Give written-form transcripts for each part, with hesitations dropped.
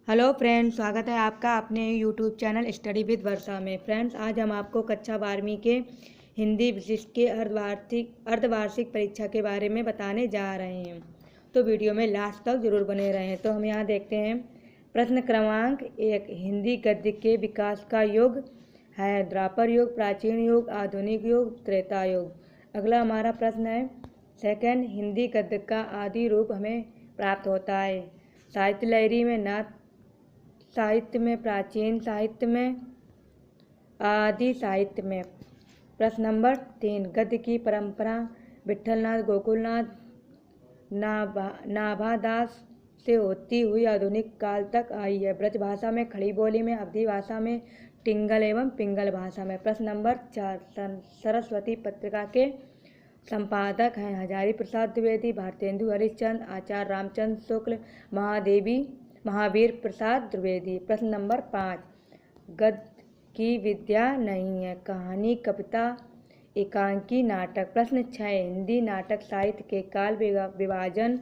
Hello friends, स्वागत है आपका अपने यूट्यूब चैनल स्टडी विद वर्षा में। फ्रेंड्स, आज हम आपको कक्षा 12वीं के हिंदी विशिष्ट के अर्धवार्षिक परीक्षा के बारे में बताने जा रहे हैं, तो वीडियो में लास्ट तक जरूर बने रहें। तो हम यहाँ देखते हैं प्रश्न क्रमांक 1। हिंदी गद्य के विकास का युग है द्वापर युग, प्राचीन युग, आधुनिक युग, त्रेता युग। अगला हमारा प्रश्न है सेकंड, हिंदी गद्य का आदि रूप हमें प्राप्त होता है साहित्य लहरी में, नाथ साहित्य में, प्राचीन साहित्य में, आदि साहित्य में। प्रश्न नंबर 3, गद्य की परंपरा विट्ठलनाथ गोकुलनाथ नाभादास से होती हुई आधुनिक काल तक आई है। ब्रज भाषा में, खड़ी बोली में, अवधी भाषा में, टिंगल एवं पिंगल भाषा में। प्रश्न नंबर 4, सरस्वती पत्रिका के संपादक हैं हजारी प्रसाद द्विवेदी, भारतेंदु हरिश्चंद्र, आचार्य रामचंद्र शुक्ल, महावीर प्रसाद द्विवेदी। प्रश्न नंबर 5, गद्य की विद्या नहीं है कहानी, कविता, एकांकी, नाटक। प्रश्न 6, हिंदी नाटक साहित्य के काल विभाजन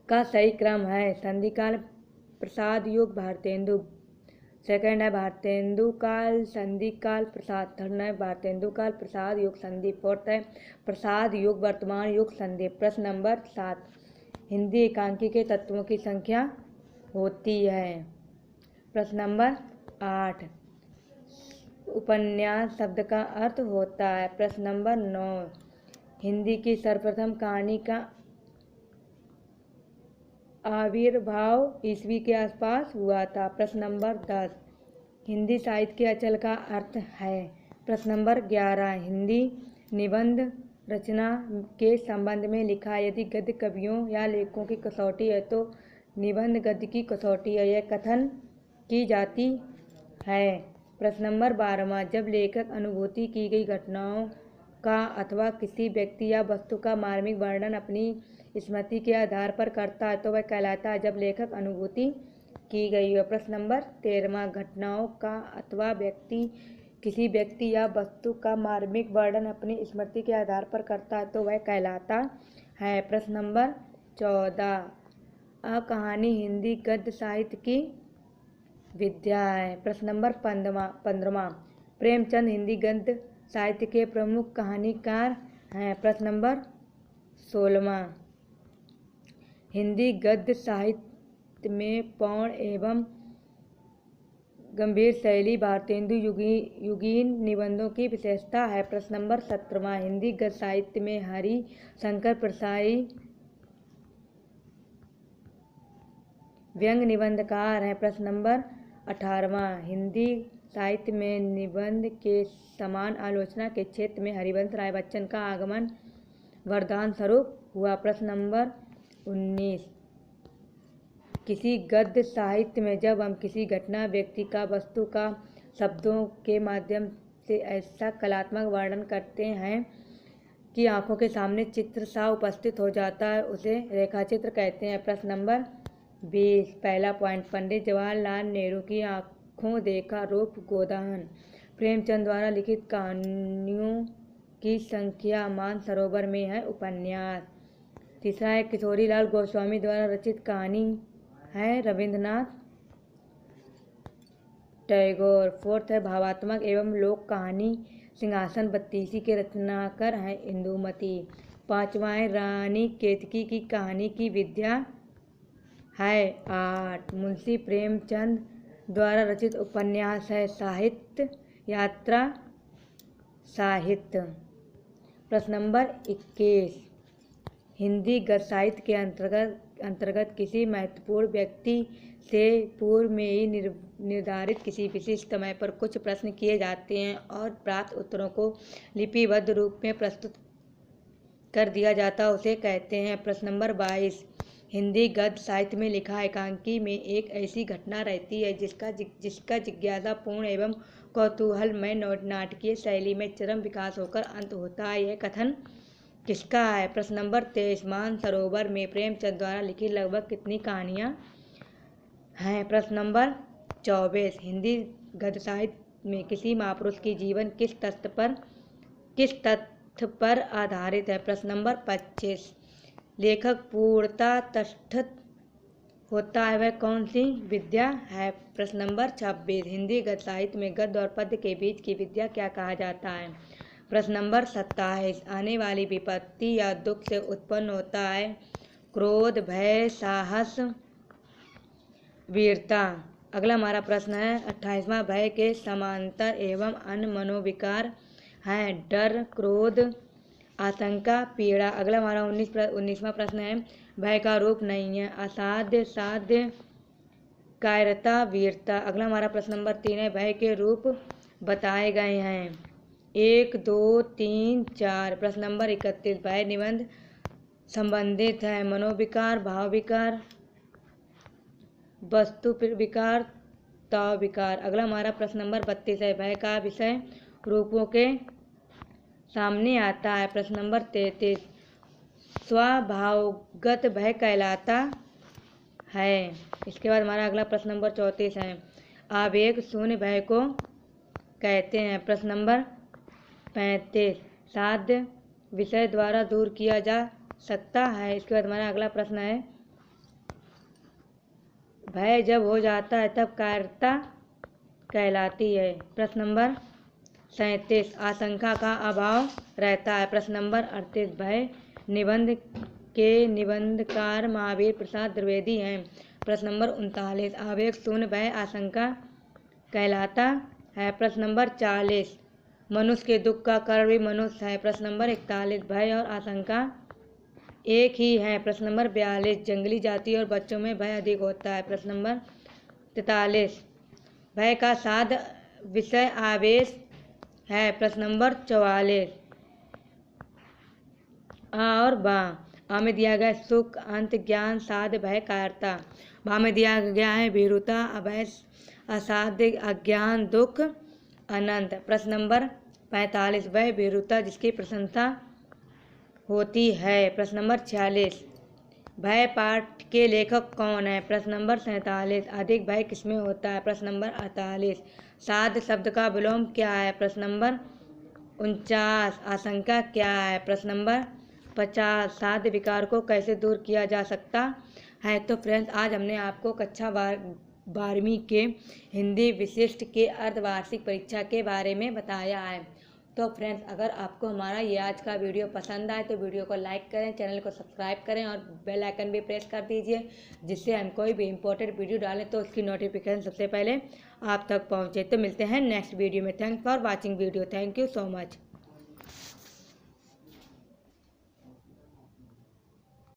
का सही क्रम है संधिकाल, प्रसाद युग, भारतेंदु। सेकंड है भारतेंदु काल, संधि काल, प्रसाद। थर्ड है भारतेंदु काल, प्रसाद युग, संधि। फोर्थ है प्रसाद युग, वर्तमान युग, संधि। प्रश्न नंबर 7, हिंदी एकांकी के तत्वों की संख्या होती है। प्रश्न नंबर 8, उपन्यास शब्द का अर्थ होता है। प्रश्न नंबर 9, हिंदी की सर्वप्रथम कहानी का आविर्भाव ईस्वी के आसपास हुआ था। प्रश्न नंबर 10, हिंदी साहित्य के अचल का अर्थ है। प्रश्न नंबर 11, हिंदी निबंध रचना के संबंध में लिखा यदि गद्य कवियों या लेखकों की कसौटी है तो निबंध गद्य की कसौटी है, यह कथन की जाती है। प्रश्न नंबर 12, जब लेखक अनुभूति की गई घटनाओं का अथवा किसी व्यक्ति या वस्तु का मार्मिक वर्णन अपनी स्मृति के आधार पर करता है तो वह कहलाता है जब लेखक अनुभूति की गई है। प्रश्न नंबर 13, घटनाओं का अथवा किसी व्यक्ति या वस्तु का मार्मिक वर्णन अपनी स्मृति के आधार पर करता है तो वह कहलाता है। प्रश्न नंबर 14, कहानी हिंदी गद्य साहित्य की विद्या है। प्रश्न नंबर 15, प्रेमचंद हिंदी गद्य साहित्य के प्रमुख कहानीकार हैं। प्रश्न नंबर 16, हिंदी गद्य साहित्य में पौण एवं गंभीर शैली भारतेंदु युगीन निबंधों की विशेषता है। प्रश्न नंबर 17, हिंदी गद्य साहित्य में हरि शंकर परसाई व्यंग निबंधकार हैं। प्रश्न नंबर 18, हिंदी साहित्य में निबंध के समान आलोचना के क्षेत्र में हरिवंश राय बच्चन का आगमन वरदान स्वरूप हुआ। प्रश्न नंबर 19, किसी गद्य साहित्य में जब हम किसी घटना, व्यक्ति का, वस्तु का शब्दों के माध्यम से ऐसा कलात्मक वर्णन करते हैं कि आंखों के सामने चित्र सा उपस्थित हो जाता है, उसे रेखाचित्र कहते हैं। प्रश्न नंबर 20, पहला पॉइंट, पंडित जवाहरलाल नेहरू की आँखों देखा रूप गोदान। प्रेमचंद द्वारा लिखित कहानियों की संख्या मानसरोवर में है उपन्यास। तीसरा है किशोरीलाल गोस्वामी द्वारा रचित कहानी है रविंद्रनाथ टैगोर। फोर्थ है भावात्मक एवं लोक कहानी सिंहासन बत्तीसी के रचनाकार हैं इंदुमती। पांचवा है रानी केतकी की कहानी की विद्या है आर्ट। मुंशी प्रेमचंद द्वारा रचित उपन्यास है साहित्य यात्रा साहित्य। प्रश्न नंबर 21, हिंदी गद्य साहित्य के अंतर्गत किसी महत्वपूर्ण व्यक्ति से पूर्व में ही निर्धारित किसी विशिष्ट समय पर कुछ प्रश्न किए जाते हैं और प्राप्त उत्तरों को लिपिबद्ध रूप में प्रस्तुत कर दिया जाता है, उसे कहते हैं। प्रश्न नंबर 22, हिंदी गद्य साहित्य में लिखा एकांकी में एक ऐसी घटना रहती है जिसका जिज्ञासापूर्ण एवं कौतूहलमय नाटकीय शैली में चरम विकास होकर अंत होता है, यह कथन किसका है? प्रश्न नंबर 23, मानसरोवर में प्रेमचंद द्वारा लिखी लगभग कितनी कहानियाँ हैं? प्रश्न नंबर 24, हिंदी गद्य साहित्य में किसी महापुरुष की जीवन किस तथ्य पर आधारित है? प्रश्न नंबर 25, लेखक पूर्णतः तटस्थ होता है वह कौन सी विद्या है? प्रश्न नंबर 26। हिंदी गद्य साहित्य में गद्य और पद्य के बीच की विद्या क्या कहा जाता है? प्रश्न नंबर 27। आने वाली विपत्ति या दुख से उत्पन्न होता है क्रोध, भय, साहस, वीरता। अगला हमारा प्रश्न है 28वां। भय के समांतर एवं अन्य मनोविकार हैं डर, क्रोध, आशंका, पीड़ा। अगला हमारा 19वां प्रश्न है भय का रूप नहीं है असाध्य, साध्य, कायरता, वीरता। अगला हमारा प्रश्न नंबर 3 है भय के रूप बताए गए हैं 1, 2, 3, 4। प्रश्न नंबर 31। भय निबंध संबंधित है मनोविकार, भाव विकार, वस्तु विकार, ताव विकार। अगला हमारा प्रश्न नंबर 32 है भय का विषय रूपों के सामने आता है। प्रश्न नंबर 33। स्वभावगत भय कहलाता है। इसके बाद हमारा अगला प्रश्न नंबर 34 है आवेग शून्य भय को कहते हैं। प्रश्न नंबर 35। साध्य विषय द्वारा दूर किया जा सकता है। इसके बाद हमारा अगला प्रश्न है भय जब हो जाता है तब कायरता कहलाती है। प्रश्न नंबर 37। आशंका का अभाव रहता है। प्रश्न नंबर 38। भय निबंध के निबंधकार महावीर प्रसाद द्विवेदी हैं। प्रश्न नंबर 39। आवेग शून्य भय आशंका कहलाता है। प्रश्न नंबर 40। मनुष्य के दुख का कारण भी मनुष्य है। प्रश्न नंबर 41। भय और आशंका एक ही है। प्रश्न नंबर 42। जंगली जाति और बच्चों में भय अधिक होता है। प्रश्न नंबर 43। भय का साध विषय आवेश है। प्रश्न नंबर 44। आ और बा। आ में दिया गया सुख, अंत, ज्ञान, साध, भय, कायरता। बा में दिया गया है भीरुता, अभय, असाध्य, अज्ञान, दुख, अनंत। प्रश्न नंबर 45। वह भीरुता जिसकी प्रशंसा होती है। प्रश्न नंबर 46। भय पाठ के लेखक कौन है? प्रश्न नंबर 47। अधिक भय किसमें होता है? प्रश्न नंबर 48। साध शब्द का विलोम क्या है? प्रश्न नंबर 49। आशंका क्या है? प्रश्न नंबर 50। साध विकार को कैसे दूर किया जा सकता है? तो फ्रेंड्स आज हमने आपको कक्षा 12वीं के हिंदी विशिष्ट के अर्धवार्षिक परीक्षा के बारे में बताया है। तो फ्रेंड्स अगर आपको हमारा ये आज का वीडियो पसंद आए तो वीडियो को लाइक करें, चैनल को सब्सक्राइब करें और बेल आइकन भी प्रेस कर दीजिए जिससे हम कोई भी इम्पोर्टेंट वीडियो डालें तो उसकी नोटिफिकेशन सबसे पहले आप तक पहुँचे। तो मिलते हैं नेक्स्ट वीडियो में। Thanks for watching video. Thank you so much.